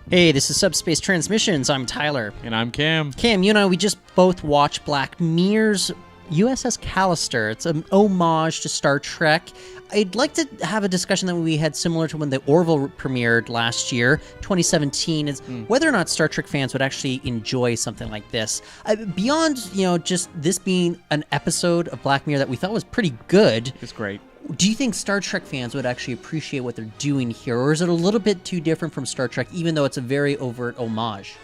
Hey, this is Subspace Transmissions. I'm Tyler. And I'm Cam. Cam, you and I, we just both watched Black Mirror's USS Callister. It's an homage to Star Trek. I'd like to have a discussion that we had similar to when the Orville premiered last year, 2017, is whether or not Star Trek fans would actually enjoy something like this. Beyond, just this being an episode of Black Mirror that we thought was pretty good. It's great. Do you think Star Trek fans would actually appreciate what they're doing here, or is it a little bit too different from Star Trek, even though it's a very overt homage?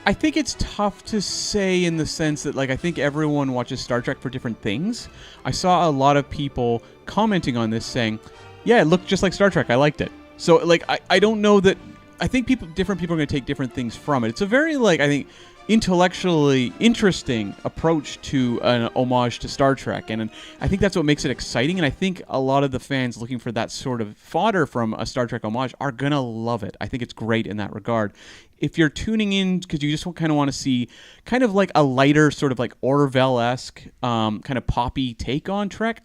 I think it's tough to say in the sense that, I think everyone watches Star Trek for different things. I saw a lot of people commenting on this saying, yeah, it looked just like Star Trek. I liked it. So, I don't know that... I think different people are going to take different things from it. It's a very, I think, intellectually interesting approach to an homage to Star Trek, and I think that's what makes it exciting, and I think a lot of the fans looking for that sort of fodder from a Star Trek homage are gonna love it. I think it's great in that regard. If you're tuning in because you just kind of want to see kind of like a lighter sort of like Orville-esque kind of poppy take on Trek,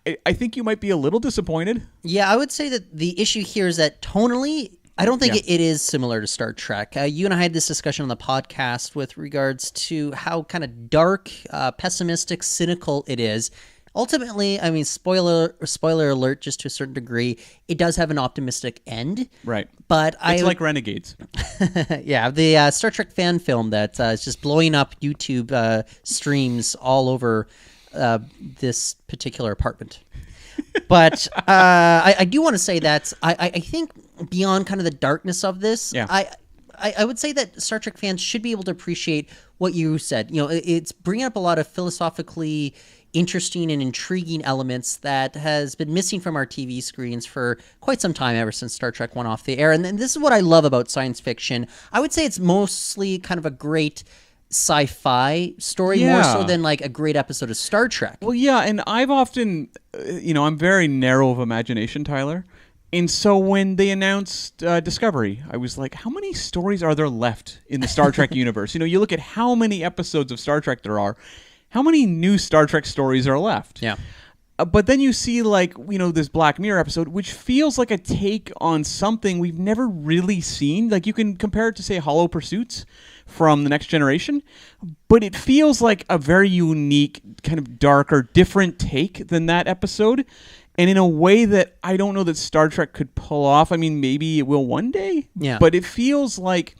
I think you might be a little disappointed. Yeah, I would say that the issue here is that tonally, I don't think it is similar to Star Trek. You and I had this discussion on the podcast with regards to how kind of dark, pessimistic, cynical it is. Ultimately, I mean, spoiler alert, just to a certain degree, it does have an optimistic end. Right. But it's like Renegades. Yeah, the Star Trek fan film that is just blowing up YouTube streams all over this particular apartment. But I do want to say that I think beyond kind of the darkness of this, I would say that Star Trek fans should be able to appreciate what you said. It's bringing up a lot of philosophically interesting and intriguing elements that has been missing from our TV screens for quite some time, ever since Star Trek went off the air. And this is what I love about science fiction. I would say it's mostly kind of a great sci-fi story, more so than like a great episode of Star Trek. Well, yeah, and I've often, I'm very narrow of imagination, Tyler. And so when they announced Discovery, I was like, how many stories are there left in the Star Trek universe? You look at how many episodes of Star Trek there are, how many new Star Trek stories are left? Yeah. But then you see, this Black Mirror episode, which feels like a take on something we've never really seen. Like, you can compare it to, say, Hollow Pursuits from The Next Generation, but it feels like a very unique, kind of darker, different take than that episode, and in a way that I don't know that Star Trek could pull off. I mean, maybe it will one day, but it feels like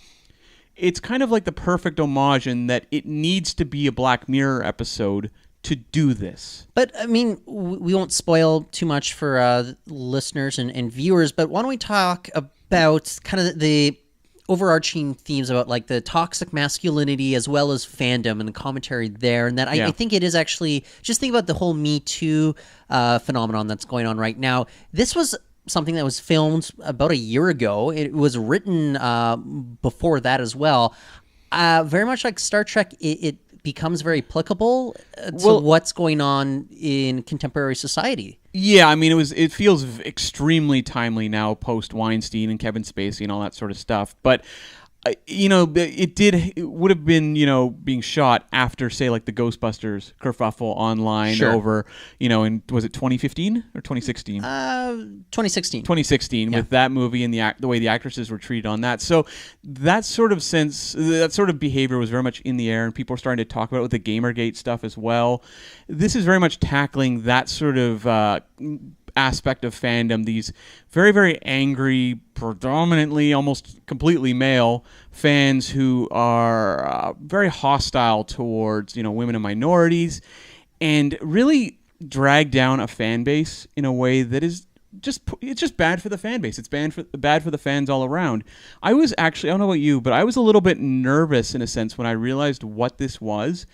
it's kind of like the perfect homage in that it needs to be a Black Mirror episode to do this. But, I mean, we won't spoil too much for listeners and viewers, but why don't we talk about kind of the overarching themes about the toxic masculinity as well as fandom and the commentary there, and that I think it is actually, just think about the whole Me Too phenomenon that's going on right now. This was something that was filmed about a year ago. It was written before that as well. Very much like Star Trek, it becomes very applicable to what's going on in contemporary society. Yeah, I mean, it feels extremely timely now, post Weinstein and Kevin Spacey and all that sort of stuff. But it would have been, being shot after, say, like the Ghostbusters kerfuffle online over, was it 2015 or 2016? 2016. 2016 with that movie and the way the actresses were treated on that. So that sort of behavior was very much in the air, and people were starting to talk about it with the Gamergate stuff as well. This is very much tackling that sort of aspect of fandom, these very, very angry, predominantly almost completely male fans who are very hostile towards Mm-hmm. women and minorities, and really drag down a fan base in a way that is it's just bad for the fan base. It's bad for the fans all around. I was actually, I don't know about you, but I was a little bit nervous in a sense when I realized what this was,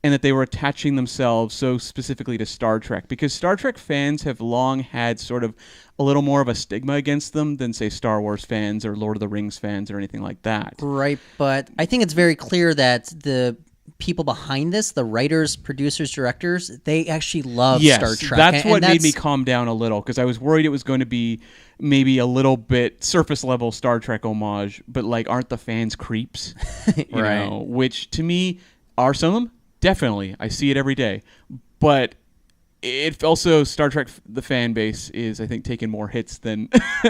and that they were attaching themselves so specifically to Star Trek, because Star Trek fans have long had sort of a little more of a stigma against them than, say, Star Wars fans or Lord of the Rings fans or anything like that. Right, but I think it's very clear that the people behind this, the writers, producers, directors, they actually love Star Trek. That's what made me calm down a little, because I was worried it was going to be maybe a little bit surface level Star Trek homage, but aren't the fans creeps? You know, which to me are some of them. Definitely. I see it every day. But it also, Star Trek, the fan base is, I think, taking more hits than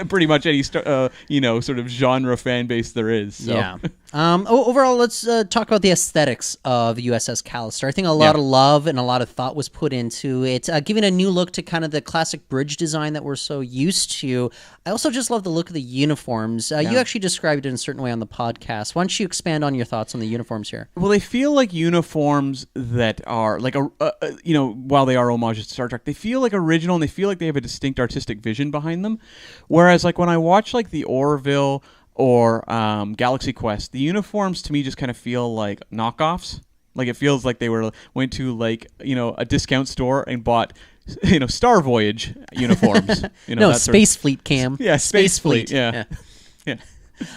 pretty much any sort of genre fan base there is. So. Yeah. Overall, let's talk about the aesthetics of USS Callister. I think a lot of love and a lot of thought was put into it, giving a new look to kind of the classic bridge design that we're so used to. I also just love the look of the uniforms. You actually described it in a certain way on the podcast. Why don't you expand on your thoughts on the uniforms here? Well, they feel like uniforms that are like while they are homages to Star Trek, they feel like original and they feel like they have a distinct artistic vision behind them. Whereas, like when I watch like the Orville or Galaxy Quest, the uniforms to me just kind of feel like knockoffs. Like it feels like they went to like a discount store and bought Star Voyage uniforms. No, Space Fleet, Cam. Yeah, Space Fleet. Yeah.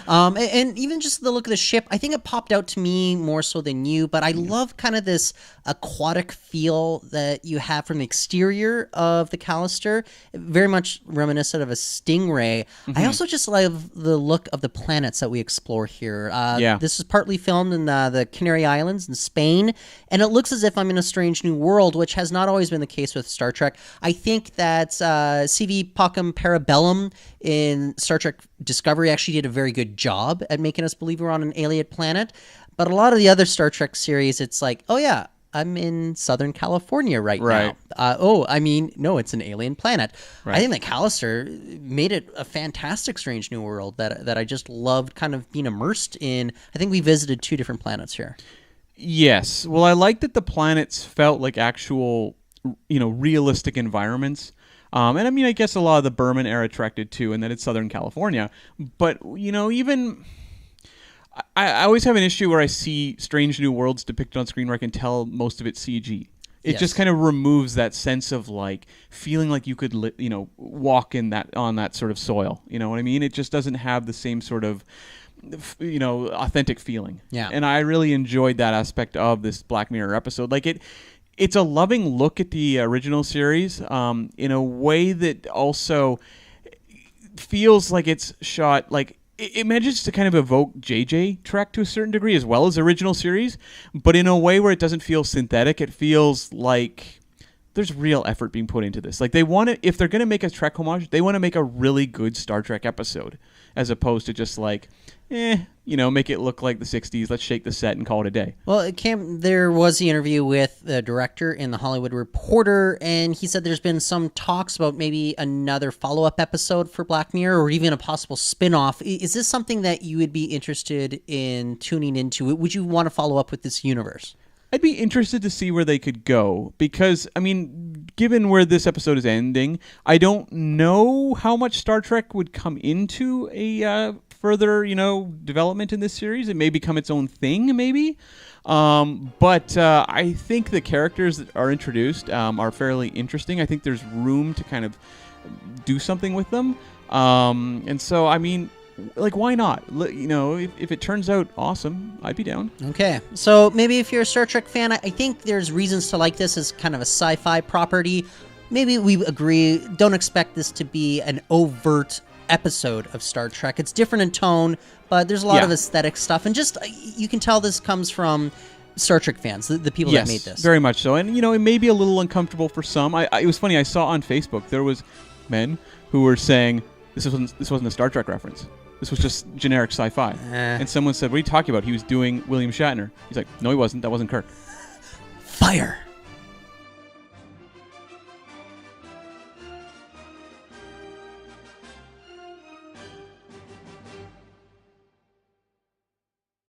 And even just the look of the ship, I think it popped out to me more so than you, but I love kind of this aquatic feel that you have from the exterior of the Callister, very much reminiscent of a stingray. I also just love the look of the planets that we explore here. This is partly filmed in the Canary Islands in Spain, and it looks as if I'm in a strange new world, which has not always been the case with Star Trek. I think that C.V. Pacem Parabellum in Star Trek Discovery actually did a very good job at making us believe we're on an alien planet. But a lot of the other Star Trek series, it's like, oh yeah, I'm in Southern California right now. No, it's an alien planet. Right. I think that Callister made it a fantastic strange new world that I just loved kind of being immersed in. I think we visited 2 different planets here. Yes. Well, I like that the planets felt like actual, realistic environments. And I mean, I guess a lot of the Berman era Trek did too, and that it's Southern California. But, even I always have an issue where I see Strange New Worlds depicted on screen where I can tell most of it's CG. It just kind of removes that sense of like feeling like you could, walk on that sort of soil. You know what I mean? It just doesn't have the same sort of, authentic feeling. Yeah. And I really enjoyed that aspect of this Black Mirror episode. Like it's a loving look at the original series in a way that also feels like it's shot like it manages to kind of evoke JJ Trek to a certain degree as well as original series, but in a way where it doesn't feel synthetic. It feels like there's real effort being put into this. Like they want to, if they're going to make a Trek homage, they want to make a really good Star Trek episode as opposed to just like, make it look like the 60s. Let's shake the set and call it a day. Well, Cam, there was the interview with the director in The Hollywood Reporter, and he said there's been some talks about maybe another follow-up episode for Black Mirror or even a possible spin-off. Is this something that you would be interested in tuning into? Would you want to follow up with this universe? I'd be interested to see where they could go because, I mean, given where this episode is ending, I don't know how much Star Trek would come into a further, development in this series. It may become its own thing, maybe. But I think the characters that are introduced are fairly interesting. I think there's room to kind of do something with them. And so, I mean, like, why not? If it turns out awesome, I'd be down. Okay. So maybe if you're a Star Trek fan, I think there's reasons to like this as kind of a sci-fi property. Maybe we agree, don't expect this to be an overt episode of Star Trek. It's different in tone, but there's a lot of aesthetic stuff. And just, you can tell this comes from Star Trek fans, the people that made this. Very much so. And, it may be a little uncomfortable for some. It was funny, I saw on Facebook, there was men who were saying, this wasn't a Star Trek reference. This was just generic sci-fi. And someone said, what are you talking about? He was doing William Shatner. He's like, no, he wasn't. That wasn't Kirk. Fire.